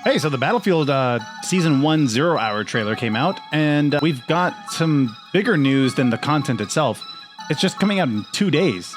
Hey, so the Battlefield Season 1 0 Hour trailer came out, and we've got some bigger news than the content itself. It's just coming out in 2 days.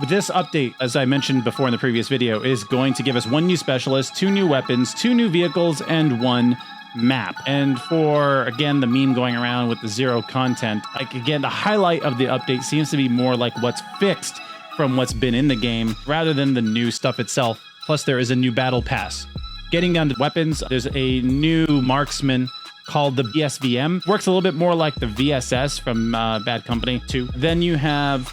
This update, as I mentioned before in the previous video, is going to give us 1 new specialist, 2 new weapons, 2 new vehicles, and 1 map. And for, again, the meme going around with the 0 content, like, again, the highlight of the update seems to be more like what's fixed from what's been in the game rather than the new stuff itself. Plus, there is a new battle pass. Getting down to weapons, there's a new marksman called the BSVM. Works a little bit more like the VSS from Bad Company 2. Then you have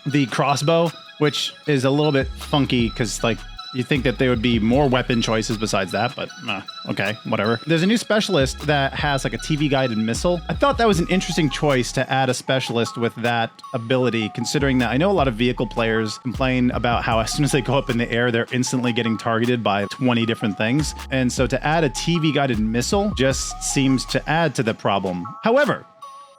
the crossbow, which is a little bit funky because, like, you think that there would be more weapon choices besides that, but okay, whatever. There's a new specialist that has like a TV-guided missile. I thought that was an interesting choice to add a specialist with that ability, considering that I know a lot of vehicle players complain about how as soon as they go up in the air, they're instantly getting targeted by 20 different things. And so to add a TV-guided missile just seems to add to the problem. However,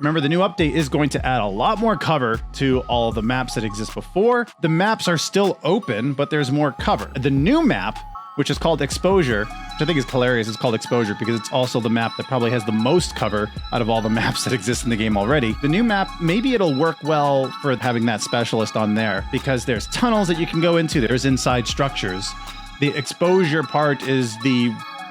remember, the new update is going to add a lot more cover to all the maps that exist before. The maps are still open, but there's more cover. The new map, which is called Exposure, which I think is hilarious, it's called Exposure because it's also the map that probably has the most cover out of all the maps that exist in the game already. The new map, maybe it'll work well for having that specialist on there because there's tunnels that you can go into, there's inside structures. The Exposure part is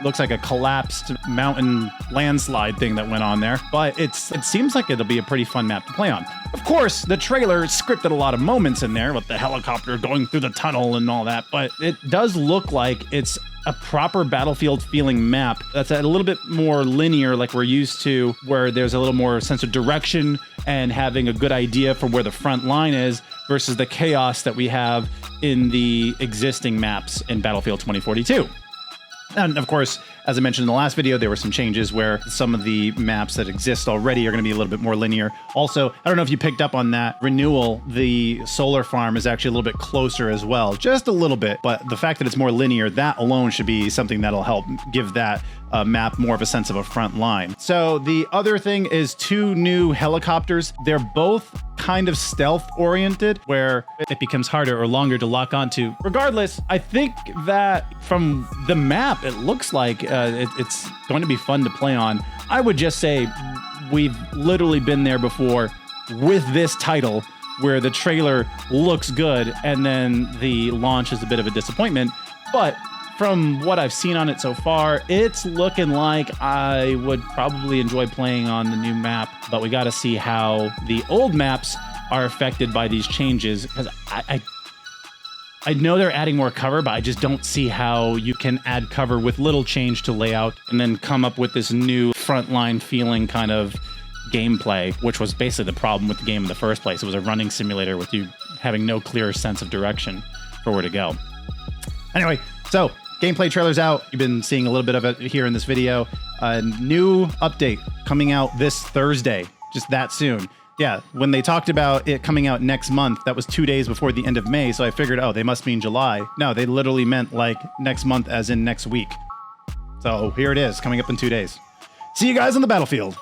looks like a collapsed mountain landslide thing that went on there, but it seems like it'll be a pretty fun map to play on. Of course, the trailer scripted a lot of moments in there with the helicopter going through the tunnel and all that, but it does look like it's a proper Battlefield feeling map that's a little bit more linear like we're used to, where there's a little more sense of direction and having a good idea for where the front line is versus the chaos that we have in the existing maps in Battlefield 2042. And of course, as I mentioned in the last video, there were some changes where some of the maps that exist already are going to be a little bit more linear. Also, I don't know if you picked up on that renewal, the solar farm is actually a little bit closer as well, just a little bit. But the fact that it's more linear, that alone should be something that'll help give that map more of a sense of a front line. So the other thing is 2 new helicopters. They're both kind of stealth oriented, where it becomes harder or longer to lock onto. Regardless, I think that from the map, it looks like it's going to be fun to play on. I would just say we've literally been there before with this title, where the trailer looks good and then the launch is a bit of a disappointment. But from what I've seen on it so far, it's looking like I would probably enjoy playing on the new map, but we got to see how the old maps are affected by these changes, because I know they're adding more cover, but I just don't see how you can add cover with little change to layout and then come up with this new frontline feeling kind of gameplay, which was basically the problem with the game in the first place. It was a running simulator with you having no clear sense of direction for where to go. Anyway, so gameplay trailer's out. You've been seeing a little bit of it here in this video. A new update coming out this Thursday, just that soon. Yeah, when they talked about it coming out next month, that was 2 days before the end of May, so I figured, oh, they must mean July. No, they literally meant like next month as in next week. So here it is, coming up in 2 days. See you guys on the battlefield.